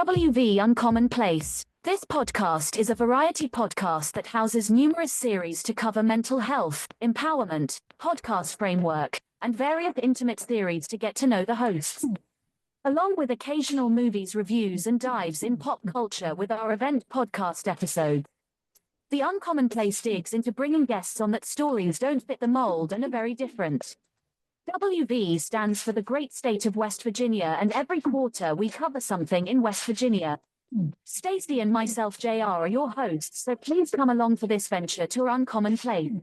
WV Uncommon Place. This podcast is a variety podcast that houses numerous series to cover mental health, empowerment, podcast framework, and various intimate theories to get to know the hosts. Along with occasional movies reviews and dives in pop culture with our event podcast episodes. The Uncommon Place digs into bringing guests on that stories don't fit the mold and are very different. WV stands for the great state of West Virginia, and every quarter we cover something in West Virginia. Stacey and myself, JR, are your hosts, so please come along for this venture to Uncommon Place.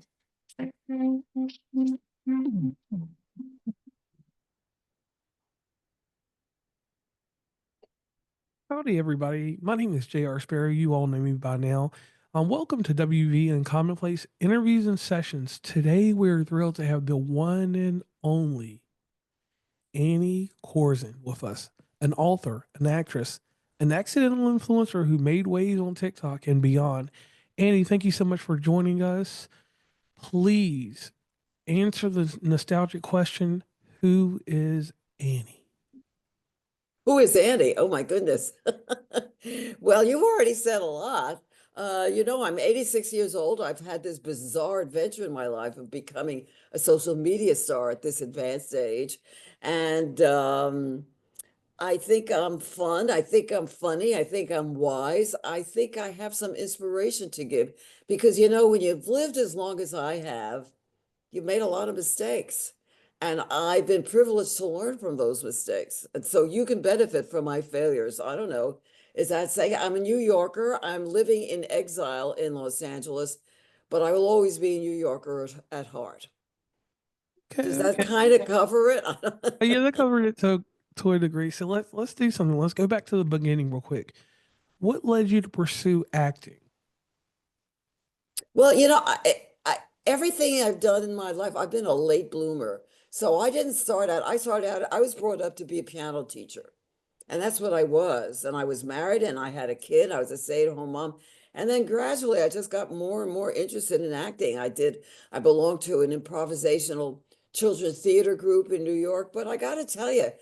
Howdy, everybody. My name is JR Sparrow. You all know me by now. Welcome to WV and Commonplace Interviews and Sessions. Today, we're thrilled to have the one and only Annie Korzen with us, an author, an actress, an accidental influencer who made waves on TikTok and beyond. Annie, thank you so much for joining us. Please answer the nostalgic question, who is Annie? Who is Annie? Oh my goodness. Well, you've already said a lot. I'm 86 years old. I've had this bizarre adventure in my life of becoming a social media star at this advanced age. And I think I'm fun. I think I'm funny. I think I'm wise. I think I have some inspiration to give because, when you've lived as long as I have, you've made a lot of mistakes. And I've been privileged to learn from those mistakes. And so you can benefit from my failures. I don't know. Is that saying I'm a New Yorker? I'm living in exile in Los Angeles, but I will always be a New Yorker at heart. Okay, Does that kind of cover it? Yeah, that covered it to a degree. So let's do something. Let's go back to the beginning real quick. What led you to pursue acting? Well, everything I've done in my life, I've been a late bloomer. So I didn't start out, I was brought up to be a piano teacher. And that's what I was. And I was married and I had a kid. I was a stay-at-home mom. And then gradually I just got more and more interested in acting. I belonged to an improvisational children's theater group in New York, but I got to tell you,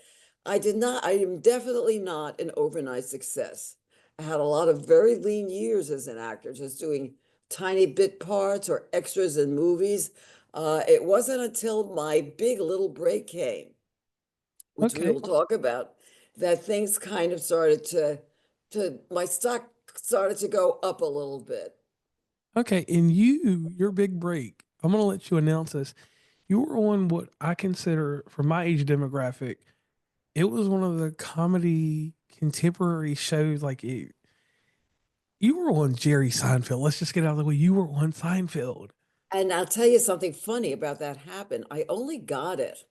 I am definitely not an overnight success. I had a lot of very lean years as an actor, just doing tiny bit parts or extras in movies. It wasn't until my big little break came, which we will talk about, that things kind of started my stock started to go up a little bit. Okay, and your big break, I'm going to let you announce this. You were on what I consider, for my age demographic, it was one of the comedy contemporary shows. You were on Jerry Seinfeld. Let's just get out of the way. You were on Seinfeld. And I'll tell you something funny about that happened. I only got it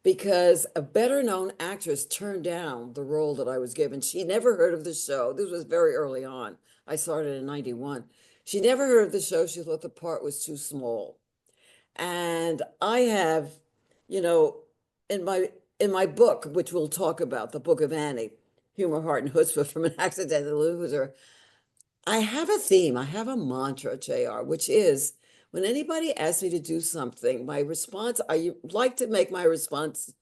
because a better known actress turned down the role that I was given. She never heard of the show. This was very early on. I started in 91. She never heard of the show. She thought the part was too small. And I have, in my book, which we'll talk about, the Book of Annie, Humor, Heart, and Chutzpah from an Accidental Loser, I have a theme. I have a mantra, JR, which is when anybody asks me to do something, my response, I like to make my response,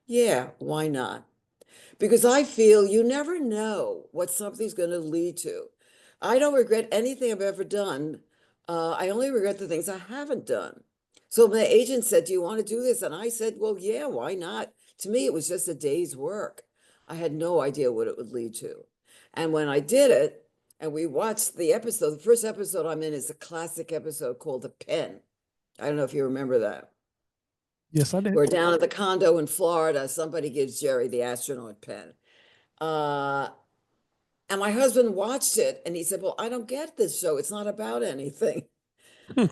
yeah, why not? Because I feel you never know what something's going to lead to. I don't regret anything I've ever done. I only regret the things I haven't done. So my agent said, do you want to do this? And I said, well, yeah, why not? To me, it was just a day's work. I had no idea what it would lead to. And when I did it, and we watched the episode, the first episode I'm in is a classic episode called The Pen. I don't know if you remember that. Yes, I did. We're down at the condo in Florida. Somebody gives Jerry the astronaut pen. And my husband watched it and he said, well, I don't get this show. It's not about anything.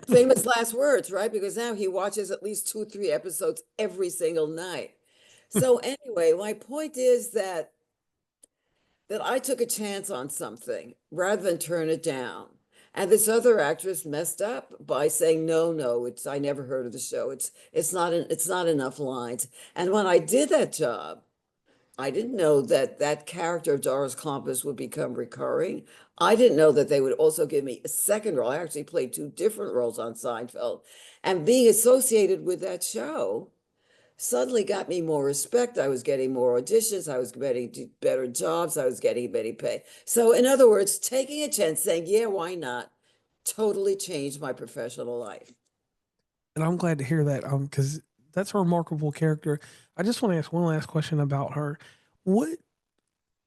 Famous last words, right? Because now he watches at least 2-3 episodes every single night. So anyway, my point is that I took a chance on something rather than turn it down. And this other actress messed up by saying, no, I never heard of the show. It's not enough lines. And when I did that job, I didn't know that character of Doris Clompus would become recurring. I didn't know that they would also give me a second role. I actually played 2 different roles on Seinfeld. And being associated with that show suddenly got me more respect. I was getting more auditions. I was getting better jobs. I was getting better pay. So in other words, taking a chance, saying, yeah, why not? Totally changed my professional life. And I'm glad to hear that, because that's a remarkable character. I just want to ask one last question about her. What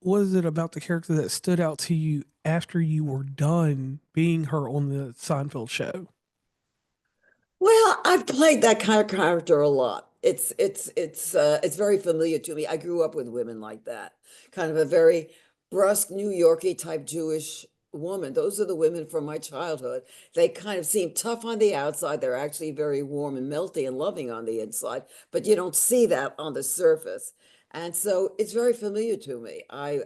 was it about the character that stood out to you after you were done being her on the Seinfeld show? Well, I've played that kind of character a lot. It's very familiar to me. I grew up with women like that, kind of a very brusque, New Yorkie type Jewish woman. Those are the women from my childhood. They kind of seem tough on the outside. They're actually very warm and melty and loving on the inside, but you don't see that on the surface. And so it's very familiar to me. I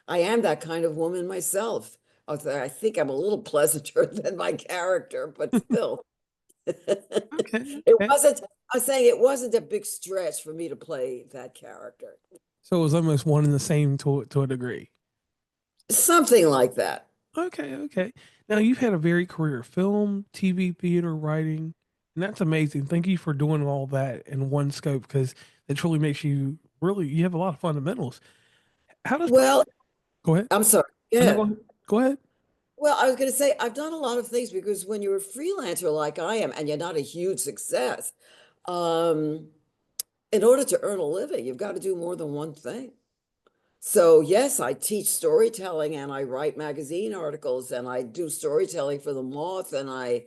am that kind of woman myself. Although I think I'm a little pleasanter than my character, but still. Okay, It okay. wasn't, I'm saying it wasn't a big stretch for me to play that character. So it was almost one and the same to a degree. Something like that. Okay, okay. Now you've had a varied career: film, TV, theater, writing, and that's amazing. Thank you for doing all that in one scope, because it truly makes you really, you have a lot of fundamentals. How does Well, go ahead? I'm sorry. No, Yeah. go ahead. Go ahead. Well, I was going to say, I've done a lot of things because when you're a freelancer like I am, and you're not a huge success, um, in order to earn a living, you've got to do more than one thing. So yes, I teach storytelling and I write magazine articles and I do storytelling for the Moth and I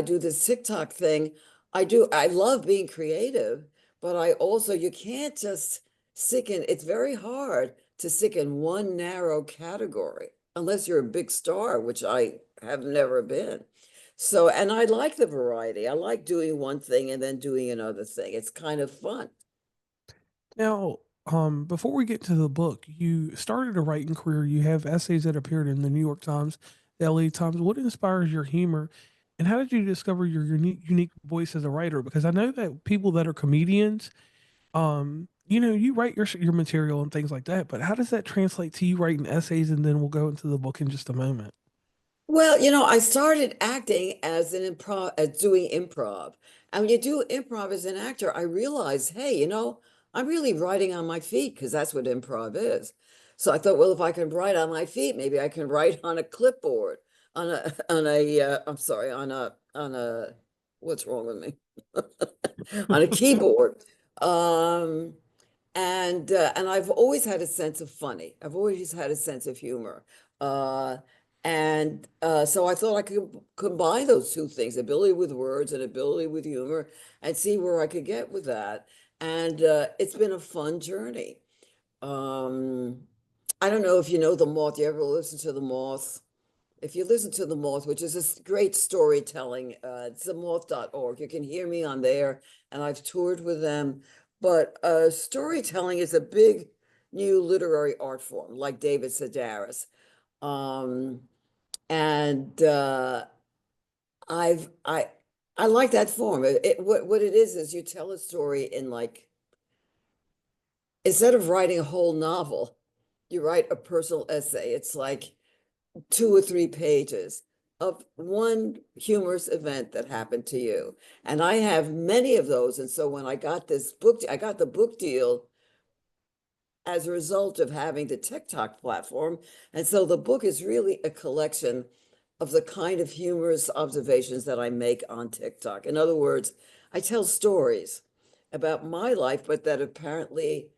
do this TikTok thing. I love being creative, but I also you can't just stick in it's very hard to stick in one narrow category unless you're a big star, which I have never been. So, and I like the variety. I like doing one thing and then doing another thing. It's kind of fun. Now, before we get to the book, you started a writing career. You have essays that appeared in the New York Times, the LA Times. What inspires your humor, and how did you discover your unique voice as a writer? Because I know that people that are comedians, you write your material and things like that. But how does that translate to you writing essays? And then we'll go into the book in just a moment. Well, I started acting as an improv, as doing improv. And when you do improv as an actor, I realized, hey, I'm really writing on my feet because that's what improv is. So I thought, well, if I can write on my feet, maybe I can write on a clipboard, I'm sorry, what's wrong with me? On a keyboard. Um, and I've always had a sense of funny. I've always had a sense of humor. Uh, so I thought I could combine those two things, ability with words and ability with humor, and see where I could get with that. And it's been a fun journey. Um, I don't know if you know The Moth. You ever listen to The Moth? If you listen to The Moth, which is great storytelling, it's themoth.org. You can hear me on there, and I've toured with them. But storytelling is a big new literary art form, like David Sedaris. Um, and I've I like that form. What it is you tell a story in like instead of writing a whole novel, you write a personal essay. It's like 2 or 3 pages of one humorous event that happened to you. And I have many of those. And so when I got this book, I got the book deal as a result of having the TikTok platform. And so the book is really a collection of the kind of humorous observations that I make on TikTok. In other words, I tell stories about my life, but that apparently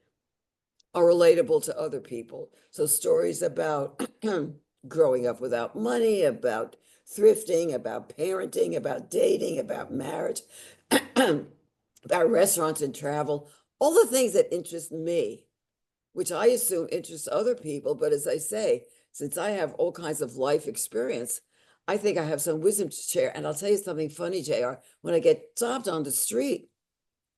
are relatable to other people. So stories about growing up without money, about thrifting, about parenting, about dating, about marriage, about restaurants and travel, all the things that interest me, which I assume interests other people. But as I say, since I have all kinds of life experience, I think I have some wisdom to share. And I'll tell you something funny, JR. When I get stopped on the street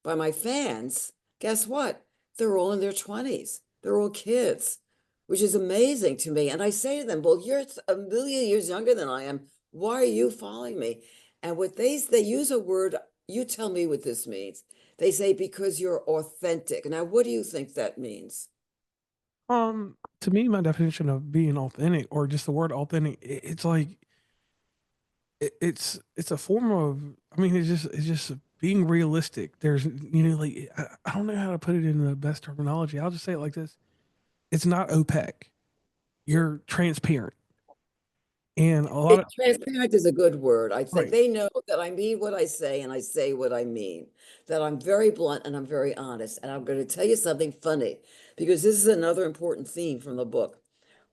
by my fans, guess what? They're all in their 20s. They're all kids, which is amazing to me. And I say to them, well, you're a million years younger than I am. Why are you following me? And what they use a word, you tell me what this means. They say, because you're authentic. Now, what do you think that means? To me, my definition of being authentic, or just the word authentic, it's like it's a form of. I mean, it's just being realistic. There's, like, I don't know how to put it in the best terminology. I'll just say it like this. It's not opaque. You're transparent. And a lot of, Transparent is a good word. I think right. they know that I mean what I say and I say what I mean, that I'm very blunt and I'm very honest. And I'm going to tell you something funny because this is another important theme from the book.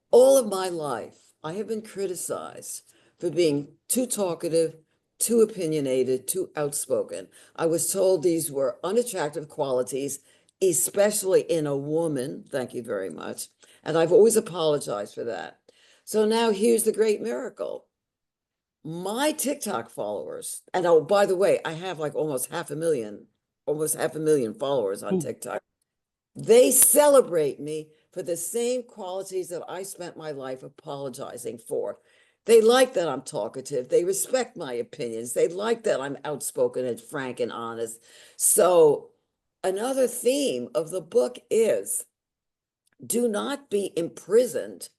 All of my life, I have been criticized for being too talkative, too opinionated, too outspoken. I was told these were unattractive qualities, especially in a woman. Thank you very much. And I've always apologized for that. So now here's the great miracle. My TikTok followers, and oh, by the way, I have like almost half a million followers on Ooh, TikTok. They celebrate me for the same qualities that I spent my life apologizing for. They like that I'm talkative. They respect my opinions. They like that I'm outspoken and frank and honest. So, another theme of the book is do not be imprisoned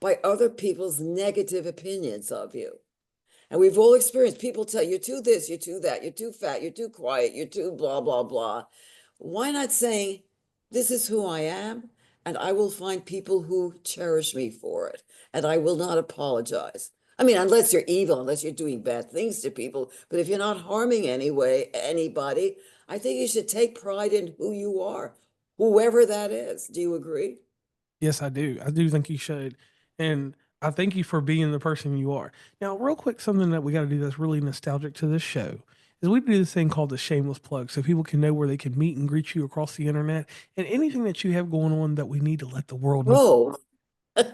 by other people's negative opinions of you. And we've all experienced people tell you, you're too this, you're too that, you're too fat, you're too quiet, you're too blah, blah, blah. Why not saying, this is who I am, and I will find people who cherish me for it, and I will not apologize. I mean, unless you're evil, unless you're doing bad things to people, but if you're not harming anybody, I think you should take pride in who you are, whoever that is. Do you agree? yes, I do. I do think you should. And I thank you for being the person you are. Now, real quick, something that we got to do that's really nostalgic to this show is we do this thing called the shameless plug so people can know where they can meet and greet you across the internet and anything that you have going on that we need to let the world know. Oh,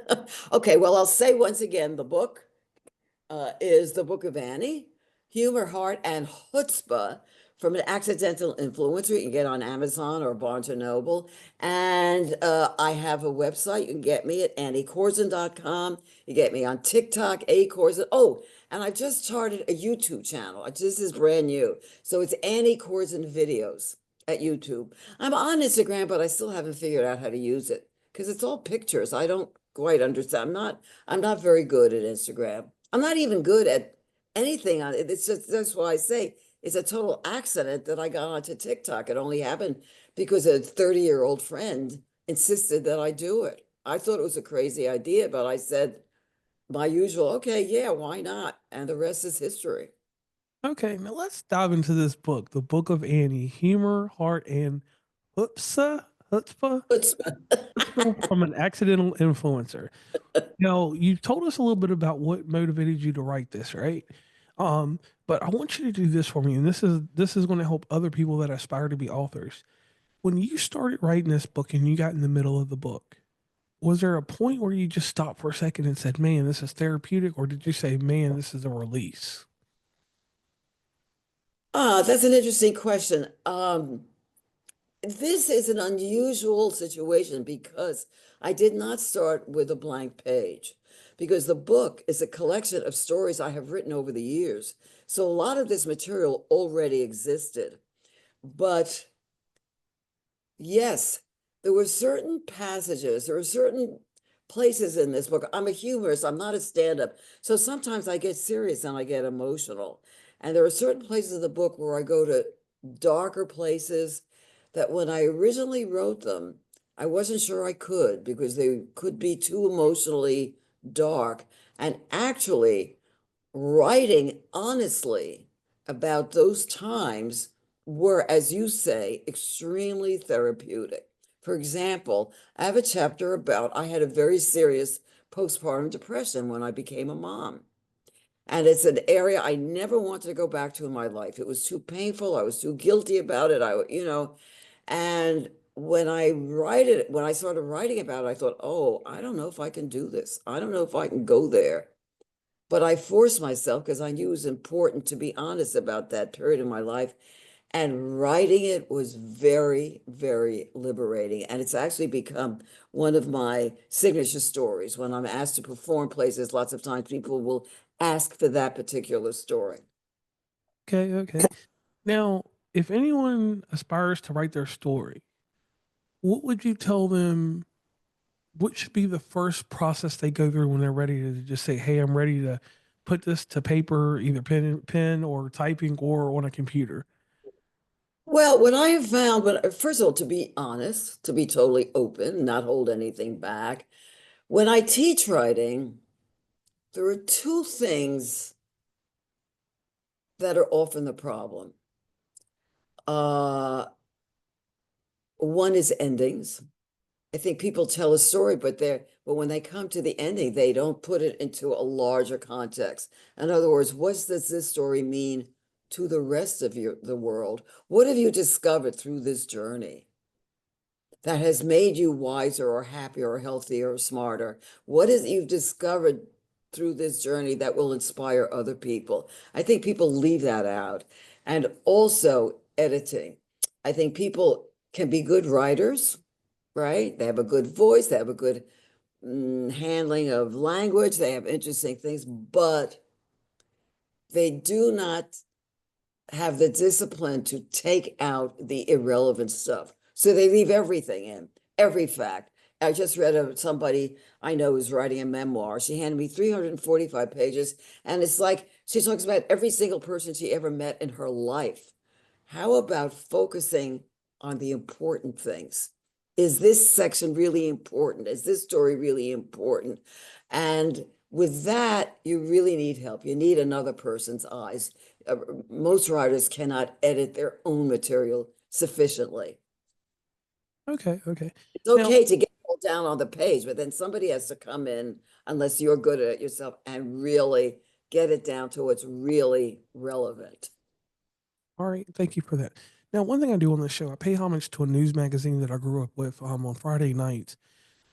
okay. Well, I'll say once again, the book is The Book of Annie, Humor, Heart, and Chutzpah from an Accidental Influencer. You can get on Amazon or Barnes& and Noble. And I have a website. You can get me at anniekorzen.com. You get me on TikTok, Korzen. Oh, and I just started a YouTube channel. This is brand new. So it's Annie Korzen Videos at YouTube. I'm on Instagram, but I still haven't figured out how to use it because it's all pictures. I don't quite understand. I'm not very good at Instagram. I'm not even good at anything on it. It's just that's why I say it's a total accident that I got onto TikTok. It only happened because a 30-year-old friend insisted that I do it. I thought it was a crazy idea, but I said my usual, okay, yeah, why not? And the rest is history. Okay, now let's dive into this book, The Book of Annie, Humor, Heart, and Chutzpah from an Accidental Influencer. Now, you told us a little bit about what motivated you to write this, right? But I want you to do this for me, and this is going to help other people that aspire to be authors. When you started writing this book and you got in the middle of the book, was there a point where you just stopped for a second and said, "Man, this is therapeutic," or did you say, "Man, this is a release"? That's an interesting question. This is an unusual situation because I did not start with a blank page because the book is a collection of stories I have written over the years. So a lot of this material already existed. But yes, there were certain passages, there were certain places in this book. I'm a humorist, I'm not a stand-up. So sometimes I get serious and I get emotional. And there are certain places in the book where I go to darker places that when I originally wrote them, I wasn't sure I could because they could be too emotionally dark. And actually, writing honestly about those times were, as you say, extremely therapeutic. For example, I have a chapter about I had a very serious postpartum depression when I became a mom. And it's an area I never wanted to go back to in my life. It was too painful. I was too guilty about it. And when I started writing about it, I thought, oh, I don't know if I can do this. I don't know if I can go there. But I forced myself because I knew it was important to be honest about that period in my life. And writing it was very, very liberating. And it's actually become one of my signature stories. When I'm asked to perform places, lots of times people will ask for that particular story. Okay, okay. Now, if anyone aspires to write their story, what would you tell them? What should be the first process they go through when they're ready to just say, "Hey, I'm ready to put this to paper, either pen or typing or on a computer"? Well, what I have found, but first of all, to be honest, to be totally open, not hold anything back, when I teach writing, there are two things that are often the problem. Uh, one is endings. I think people tell a story, but when they come to the ending, they don't put it into a larger context. In other words, what does this story mean to the rest of the world? What have you discovered through this journey that has made you wiser or happier or healthier or smarter? What is you've discovered through this journey that will inspire other people? I think people leave that out. And also editing. I think people can be good writers, right? They have a good voice, they have a good handling of language, they have interesting things, but they do not have the discipline to take out the irrelevant stuff. So they leave everything in, every fact. I just read of somebody I know who's writing a memoir. She handed me 345 pages, and it's like she talks about every single person she ever met in her life. How about focusing on the important things? Is this section really important? Is this story really important? And with that, you really need help. You need another person's eyes. Most writers cannot edit their own material sufficiently. Okay, okay. It's Now, okay to get all down on the page, but then somebody has to come in, unless you're good at it yourself, and really get it down to what's really relevant. all right, thank you for that. Now, one thing I do on this show, I pay homage to a news magazine that I grew up with on Friday nights.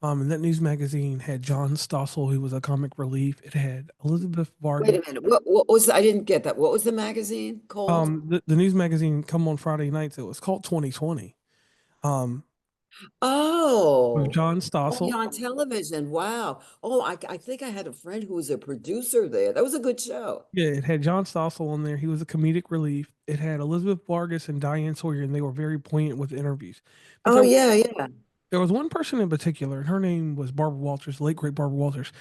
And that news magazine had John Stossel, who was a comic relief. It had Elizabeth Wait Vargas. a minute. What was, I didn't get that. What was the magazine called? The news magazine come on Friday nights. It was called 2020. Um, with Oh, John oh, yeah, Stossel. on television. Wow. Oh, I think I had a friend who was a producer there. That was a good show. Yeah, it had John Stossel on there. He was a comedic relief. It had Elizabeth Vargas and Diane Sawyer, and they were very poignant with interviews. But Oh, yeah, yeah. there was one person in particular, and her name was Barbara Walters, the late great Barbara Walters.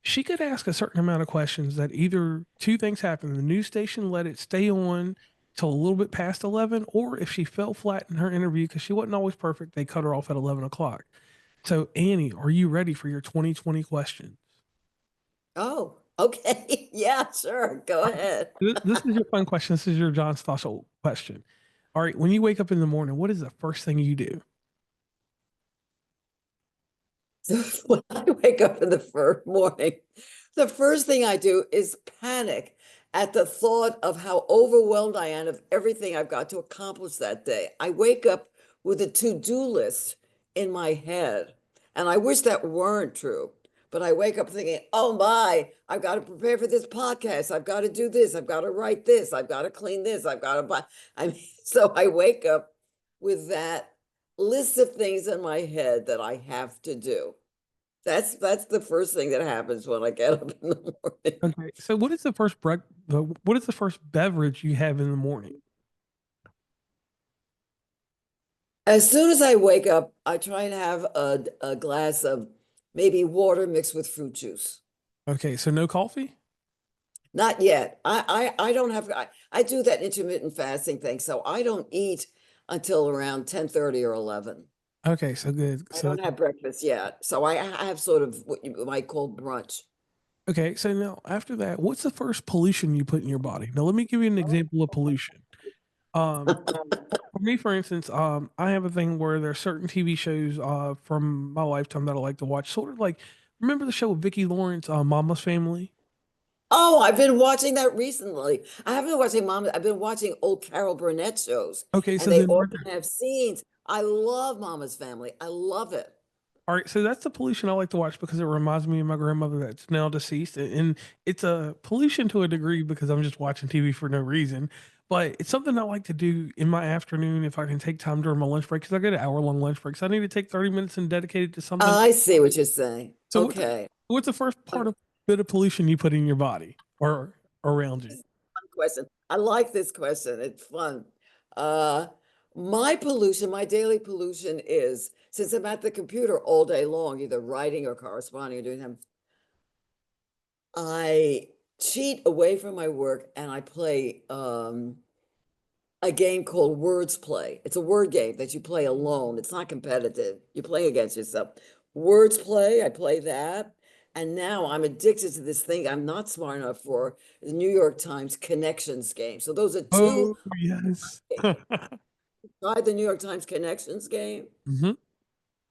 She could ask a certain amount of questions that either two things happened. The news station let it stay on till a little bit past 11, or if she fell flat in her interview, because she wasn't always perfect, they cut her off at 11 o'clock. So, Annie, are you ready for your 2020 questions? Oh, okay. Yeah, sure. Go ahead. This is your fun question. This is your John Stossel question. All right, when you wake up in the morning, what is the first thing you do? So when I wake up in the first morning, the first thing I do is panic at the thought of how overwhelmed I am of everything I've got to accomplish that day. I wake up with a to-do list in my head, and I wish that weren't true. But I wake up thinking, oh my, I've got to prepare for this podcast. I've got to do this. I've got to write this. I've got to clean this. I've got to buy. I mean, so I wake up with that list of things in my head that I have to do. That's the first thing that happens when I get up in the morning. Okay, so what is the first what is the first beverage you have in the morning? As soon as I wake up, I try and have a glass of maybe water mixed with fruit juice. Okay, so no coffee? Not yet. I don't have, I do that intermittent fasting thing, so I don't eat until around 10:30 or 11. Okay, so good. I So don't have breakfast yet, so I have sort of what you might call brunch. okay, so now after that, what's the first pollution you put in your body? Now let me give you an example of pollution. Um, for me, for instance, I have a thing where there are certain TV shows from my lifetime that I like to watch. Sort of like, remember the show with Vicki Lawrence, Mama's Family? Oh, I've been watching that recently. I haven't been watching Mom. I've been watching old Carol Burnett shows, Okay, and so they then right often there. have scenes. I love Mama's Family. I love it. All right, so that's the pollution I like to watch because it reminds me of my grandmother that's now deceased, and it's a pollution to a degree because I'm just watching TV for no reason. But it's something I like to do in my afternoon if I can take time during my lunch break because I get an hour-long lunch break. So I need to take 30 minutes and dedicate it to something. I see what you're saying. So Okay. what's the first part Um, of bit of pollution you put in your body or around you? this is a fun question. I like this question. It's fun. Uh, my pollution, my daily pollution is since I'm at the computer all day long, either writing or corresponding or doing them, I cheat away from my work and I play a game called Words Play. It's a word game that you play alone. It's not competitive. You play against yourself. Words Play, I play that. And now I'm addicted to this thing I'm not smart enough for, the New York Times Connections game. So those are two. Oh, yes. Tried the New York Times Connections game. Hmm.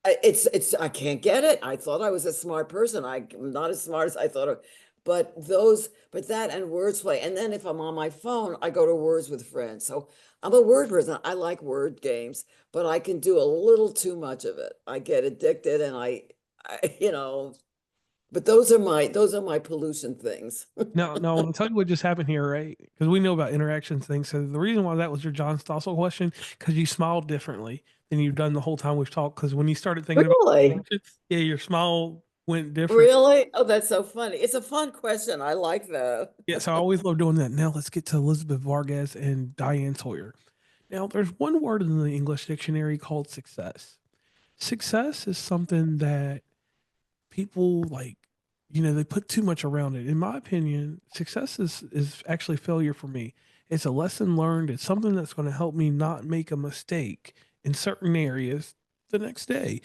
It's I can't get it. I thought I was a smart person. I'm not as smart as I thought of. But that and words play. And then if I'm on my phone, I go to Words with Friends. So I'm a word person. I like word games, but I can do a little too much of it. I get addicted and but those are my pollution things. Now, I'll tell you what just happened here, right? Because we know about interactions things. So the reason why that was your John Stossel question, because you smiled differently than you've done the whole time we've talked. Because when you started thinking about Really? yeah, your smile went different. Really? Oh, that's so funny. It's a fun question. I like that. Yeah, so I always love doing that. Now let's get to Elizabeth Vargas and Diane Sawyer. Now, there's one word in the English dictionary called success. Success is something that people like, they put too much around it. In my opinion, success is actually failure for me. It's a lesson learned. It's something that's going to help me not make a mistake in certain areas the next day.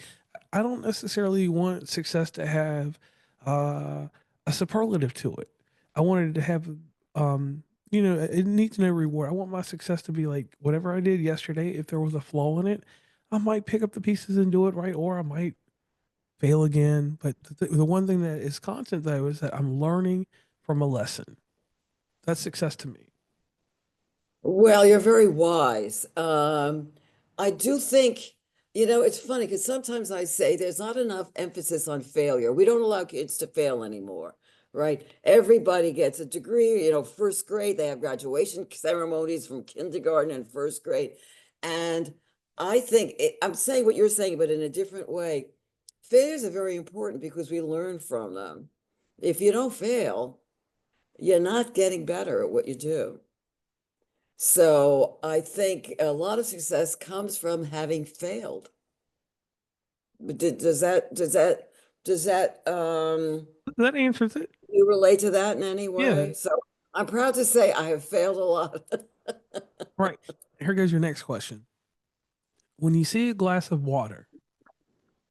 I don't necessarily want success to have uh, a superlative to it. I wanted to have, it needs no reward. I want my success to be like whatever I did yesterday. If there was a flaw in it, I might pick up the pieces and do it right, or I might fail again. But the one thing that is constant though is that I'm learning from a lesson. That's success to me. Well, you're very wise. I do think, it's funny because sometimes I say there's not enough emphasis on failure. We don't allow kids to fail anymore, right? Everybody gets a degree, first grade, they have graduation ceremonies from kindergarten and first grade. And I think I'm saying what you're saying, but in a different way. Failures are very important because we learn from them. If you don't fail, you're not getting better at what you do. So I think a lot of success comes from having failed. But does that That answers it. you relate to that in any Yeah. way? So I'm proud to say I have failed a lot. Right. Here goes your next question. When you see a glass of water,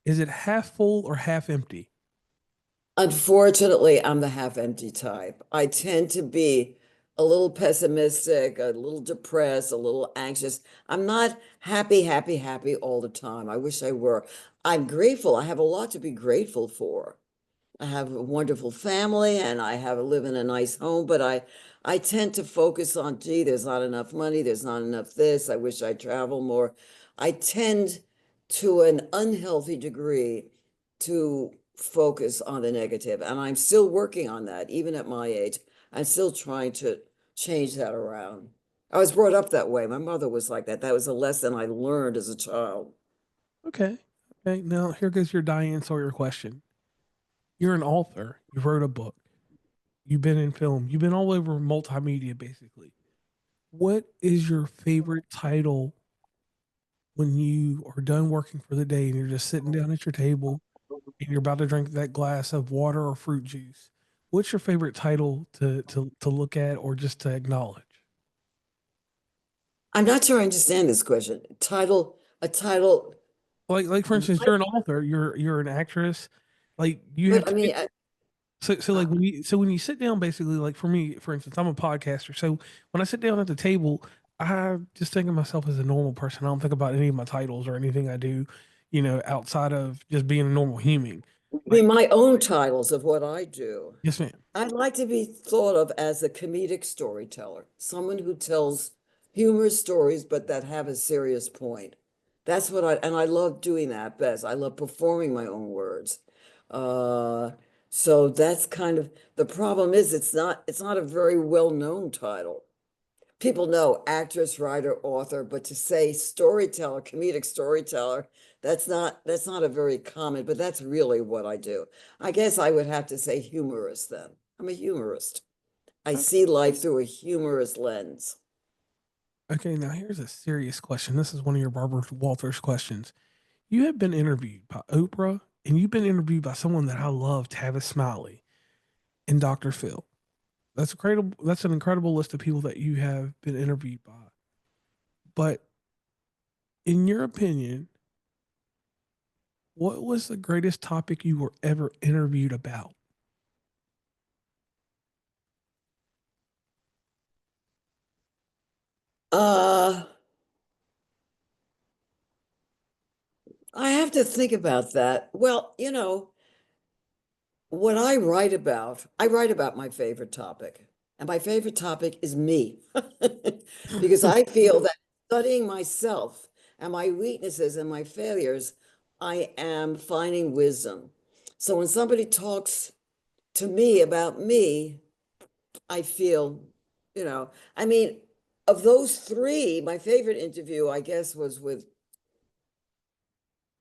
is it half full or half empty? Unfortunately, I'm the half empty type. I tend to be a little pessimistic, a little depressed, a little anxious. I'm not happy, happy, happy all the time. I wish I were. I'm grateful. I have a lot to be grateful for. I have a wonderful family and live in a nice home, but I tend to focus on, gee, there's not enough money, there's not enough this. I wish I travel more. I tend to an unhealthy degree to focus on the negative, and I'm still working on that, even at my age. I'm still trying to change that around. I was brought up that way. My mother was like that. That was a lesson I learned as a child. Okay. Okay. Now here goes your Diane Sawyer question. You're an author. You wrote a book. You've been in film. You've been all over multimedia, basically. What is your favorite title when you are done working for the day and you're just sitting down at your table and you're about to drink that glass of water or fruit juice? What's your favorite title to look at or just to acknowledge? I'm not sure I understand this question. A title, Like for instance, you're an author, you're an actress, like you have but I to mean, so like when you sit down basically like for me, for instance, I'm a podcaster. So when I sit down at the table, I just think of myself as a normal person. I don't think about any of my titles or anything I do, outside of just being a normal human. Like, my own titles of what I do. yes, ma'am. I'd like to be thought of as a comedic storyteller, someone who tells humorous stories, but that have a serious point. And I love doing that best. I love performing my own words. Uh, so that's kind of the problem is it's not a very well-known title. People know actress, writer, author, but to say storyteller, comedic storyteller, that's not a very common, but that's really what I do. I guess I would have to say humorist then. I'm a humorist. I see life through a humorous lens. Okay, now here's a serious question. This is one of your Barbara Walters questions. You have been interviewed by Oprah, and you've been interviewed by someone that I love, Tavis Smiley, and Dr. Phil. That's incredible. That's an incredible list of people that you have been interviewed by. But in your opinion, what was the greatest topic you were ever interviewed about? Uh, I have to think about that. Well, what I write about my favorite topic. And my favorite topic is me. Because I feel that studying myself and my weaknesses and my failures, I am finding wisdom. So when somebody talks to me about me, I feel, I mean, of those three, my favorite interview, I guess, was with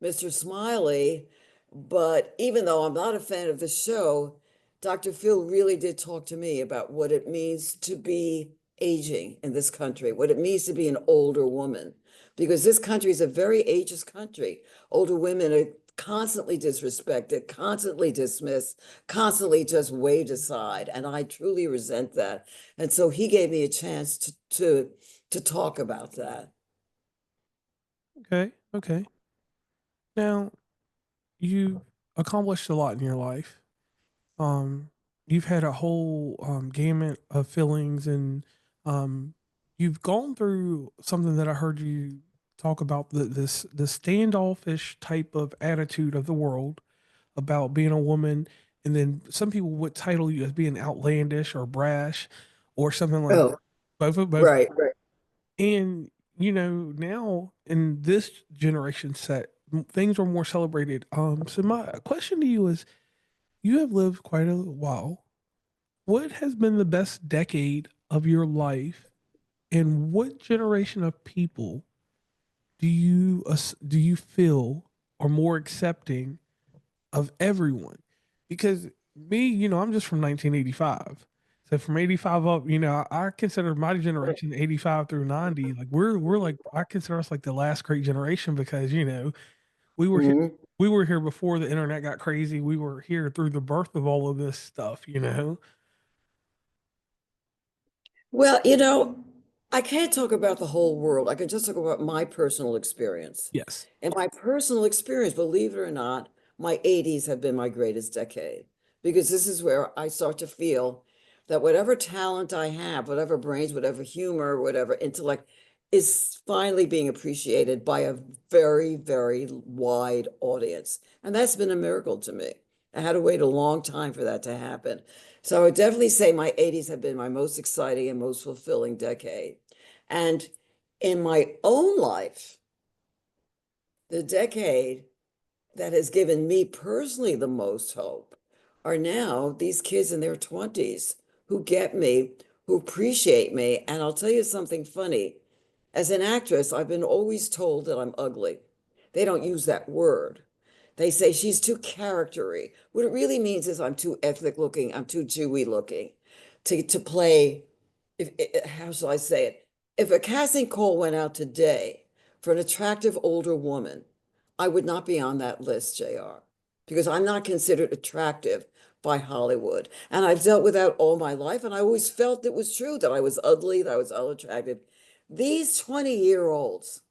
Mr. Smiley. But even though I'm not a fan of the show, Dr. Phil really did talk to me about what it means to be aging in this country, what it means to be an older woman, because this country is a very ageist country. Older women are constantly disrespected, constantly dismissed, constantly just waved aside, and I truly resent that. And so he gave me a chance to talk about that. Okay, okay. Now, you accomplished a lot in your life. Um, you've had a whole gamut of feelings, and um, you've gone through something that I heard you talk about the standoffish type of attitude of the world about being a woman, and then some people would title you as being outlandish or brash or something like that. Oh, Both, right, right. and now in this generation set, things are more celebrated. So my question to you is, you have lived quite a while. What has been the best decade of your life, and what generation of people do you feel are more accepting of everyone? Because me, I'm just from 1985. So from 85 up, I consider my generation 85 through 90. Like we're like I consider us like the last great generation because we were here, Mhm. we were here before the internet got crazy. We were here through the birth of all of this stuff. Well, I can't talk about the whole world. I can just talk about my personal experience. Yes. And my personal experience, believe it or not, my 80s have been my greatest decade because this is where I start to feel that whatever talent I have, whatever brains, whatever humor, whatever intellect is finally being appreciated by a very, very wide audience. And that's been a miracle to me. I had to wait a long time for that to happen. So I would definitely say my 80s have been my most exciting and most fulfilling decade. And in my own life, the decade that has given me personally the most hope are now these kids in their 20s who get me, who appreciate me. And I'll tell you something funny. As an actress, I've been always told that I'm ugly. They don't use that word. They say she's too charactery. What it really means is I'm too ethnic looking, I'm too Jewy looking to play. How shall I say it? If a casting call went out today for an attractive older woman, I would not be on that list, JR, because I'm not considered attractive by Hollywood. And I've dealt with that all my life, and I always felt it was true that I was ugly, that I was unattractive. These 20-year-olds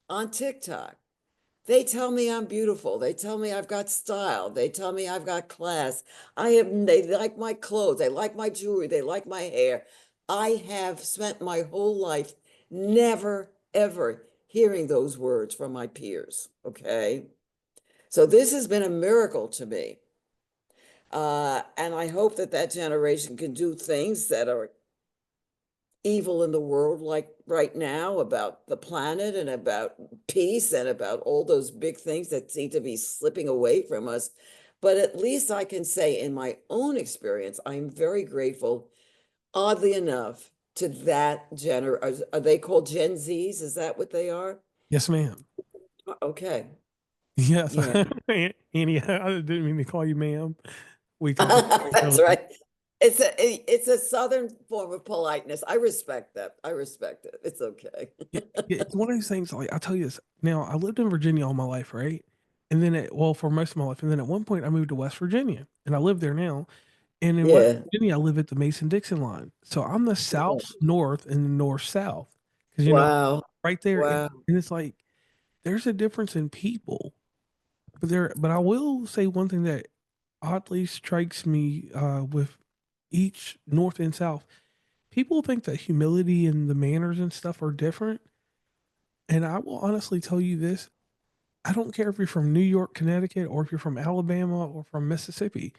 on TikTok, they tell me I'm beautiful. They tell me I've got style. They tell me I've got class. They like my clothes. They like my jewelry. They like my hair. I have spent my whole life never, ever hearing those words from my peers. Okay. So this has been a miracle to me. And I hope that that generation can do things that are evil in the world, like right now, about the planet and about peace and about all those big things that seem to be slipping away from us. But at least I can say, in my own experience, I'm very grateful, oddly enough, to that are they called Gen Zs? Is that what they are? Yes, ma'am. Okay. Yes. Yeah. Annie, I didn't mean to call you ma'am. We talked about it That's earlier. right. It's a Southern form of politeness. I respect that. I respect it. It's okay. It's one of those things. Like I tell you this. Now I lived in Virginia all my life, right? And then, for most of my life, and then at one point I moved to West Virginia, and I live there now. And in West Yeah. Virginia, I live at the Mason Dixon line. So I'm the Yeah. south north and the north south. Because Wow. right there. Wow. And it's like there's a difference in people. But I will say one thing that oddly strikes me with each North and South. People think that humility and the manners and stuff are different. And I will honestly tell you this. I don't care if you're from New York, Connecticut, or if you're from Alabama or from Mississippi.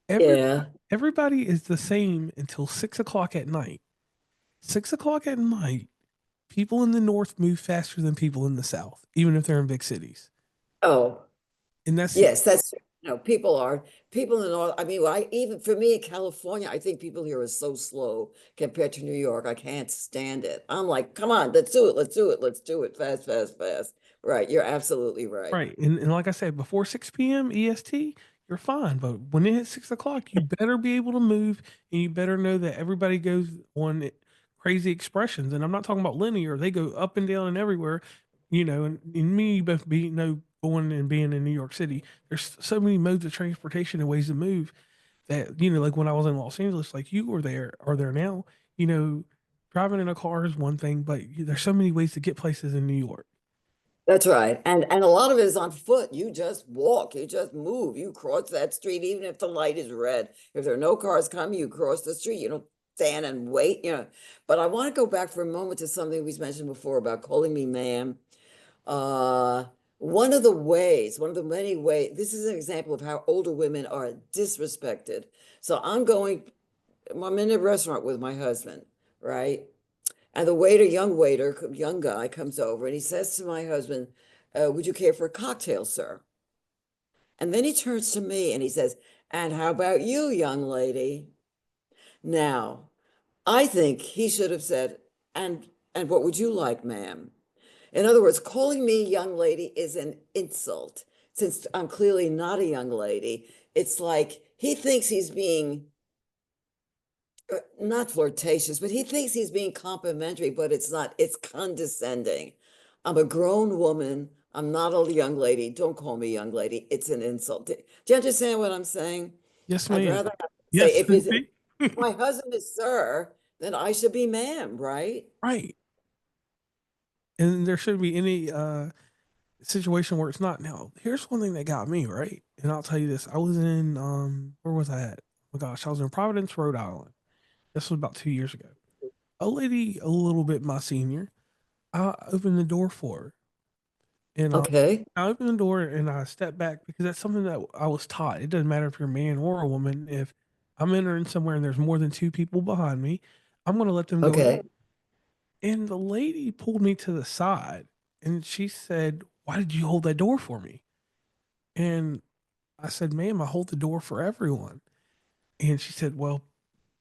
Every Yeah. everybody is the same until 6 o'clock at night. 6 o'clock at night, people in the North move faster than people in the South, even if they're in big cities. Oh, And that's yes, that's, people in the North, I mean, even for me in California, I think people here are so slow compared to New York. I can't stand it. I'm like, come on, let's do it, let's do it, let's do it, fast, fast, fast. Right, you're absolutely right. right. And like I said, before 6 p.m. EST, you're fine. But when it hits 6 o'clock, you better be able to move and you better know that everybody goes on crazy expressions. And I'm not talking about linear, they go up and down and everywhere, and me, you both going and being in New York City, there's so many modes of transportation and ways to move that, like when I was in Los Angeles, like you were there or there now, you know, driving in a car is one thing, but there's so many ways to get places in New York. That's right. And a lot of it is on foot. You just walk, you just move, you cross that street, even if the light is red. If there are no cars coming, you cross the street. You don't stand and wait. But I want to go back for a moment to something we mentioned before about calling me ma'am. Uh, one of the many ways, this is an example of how older women are disrespected. So I'm in a restaurant with my husband, right? And the young guy comes over and he says to my husband, would you care for a cocktail, sir? And then he turns to me and he says, and how about you, young lady? Now, I think he should have said, and what would you like, ma'am? In other words, calling me young lady is an insult. Since I'm clearly not a young lady, it's like he thinks he's being not flirtatious, but he thinks he's being complimentary, but it's not. It's condescending. I'm a grown woman. I'm not a young lady. Don't call me young lady. It's an insult. Do you understand what I'm saying? Yes, I'd ma'am. rather say Yes. if my husband is sir, then I should be ma'am, right? Right. And there shouldn't be any situation where it's not. Now, here's one thing that got me, right? And I'll tell you this. I was in where was I at? Oh my gosh, I was in Providence, Rhode Island. This was about 2 years ago. A lady a little bit my senior, I opened the door for her. And Okay. I opened the door and I stepped back because that's something that I was taught. It doesn't matter if you're a man or a woman. If I'm entering somewhere and there's more than two people behind me, I'm going to let them go in. Okay. And the lady pulled me to the side and she said, "Why did you hold that door for me?" And I said, "Ma'am, I hold the door for everyone." And she said, "Well,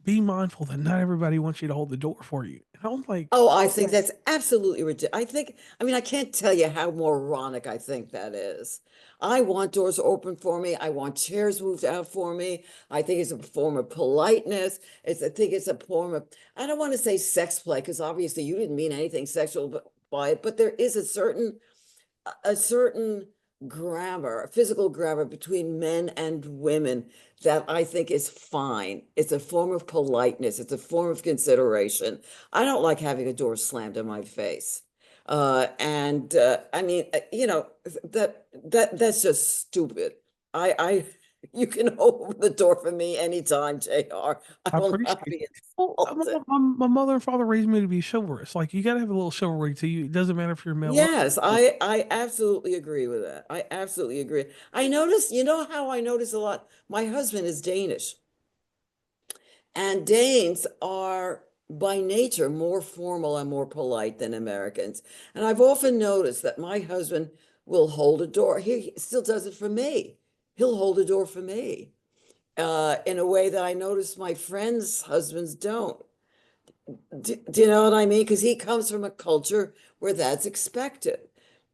be mindful that not everybody wants you to hold the door for you." And I was like, Oh, I think that's absolutely ridiculous. I can't tell you how moronic I think that is. I want doors open for me. I want chairs moved out for me. I think it's a form of politeness. I think it's a form of, I don't want to say sex play, because obviously you didn't mean anything sexual by it, but there is a certain grammar, physical grammar between men and women that I think is fine. It's a form of politeness. It's a form of consideration. I don't like having a door slammed in my face. And I mean, that's just stupid. I you can open the door for me anytime, JR. I I will appreciate not be it. Well, insulted. my mother and father raised me to be chivalrous. Like you got to have a little chivalry to you. It doesn't matter if you're male or Yes, I absolutely agree with that. I absolutely agree. I notice, you know how I notice a lot? My husband is Danish, and Danes are by nature more formal and more polite than Americans. And I've often noticed that my husband will hold a door. He still does it for me. He'll hold a door for me in a way that I notice my friends' husbands don't. Do you know what I mean? Because he comes from a culture where that's expected,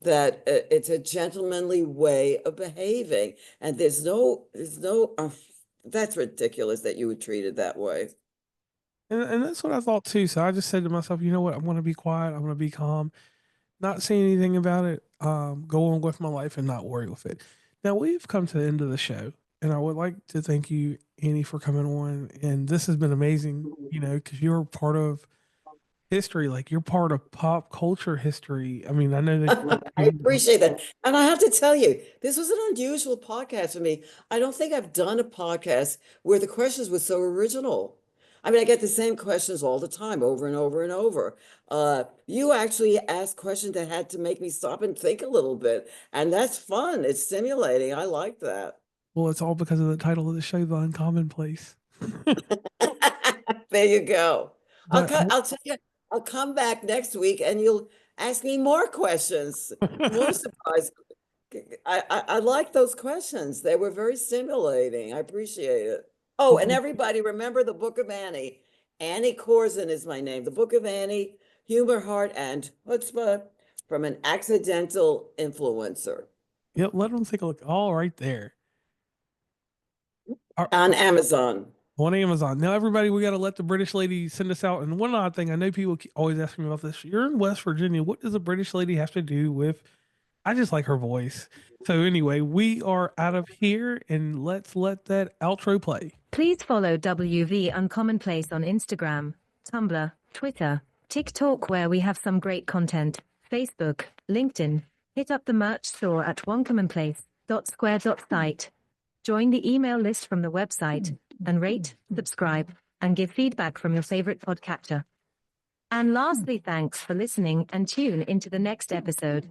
that it's a gentlemanly way of behaving. And that's ridiculous that you would treat it that way. and that's what I thought too. So I just said to myself, you know what? I'm going to be quiet. I'm going to be calm, not say anything about it. Go on with my life and not worry with it. Now we've come to the end of the show, and I would like to thank you, Annie, for coming on. And this has been amazing. Because you're part of history. Like you're part of pop culture history. I mean, I know that I appreciate that. And I have to tell you, this was an unusual podcast for me. I don't think I've done a podcast where the questions were so original. I mean, I get the same questions all the time, over and over and over. You actually asked questions that had to make me stop and think a little bit. And that's fun. It's stimulating. I like that. well, it's all because of the title of the show, The Uncommon Place. There you go. But I'll tell you, I'll come back next week and you'll ask me more questions, more surprise. I like those questions. They were very stimulating. I appreciate it. Oh, and everybody remember the Book of Annie. Annie Korzen is my name. The Book of Annie, humor, heart, and chutzpah from an accidental influencer yeah, let them take a look. All right there. on Amazon. On Amazon. Now, everybody, we got to let the British lady send us out. And one odd thing, I know people always ask me about this. You're in West Virginia. What does a British lady have to do with? I just like her voice. So anyway, we are out of here, and let's let that outro play. Please follow WV Uncommonplace on Instagram, Tumblr, Twitter, TikTok, where we have some great content, Facebook, LinkedIn. Hit up the merch store at oncommonplace.square.site. Join the email list from the website, and rate, subscribe, and give feedback from your favorite podcatcher. And lastly, thanks for listening, and tune into the next episode.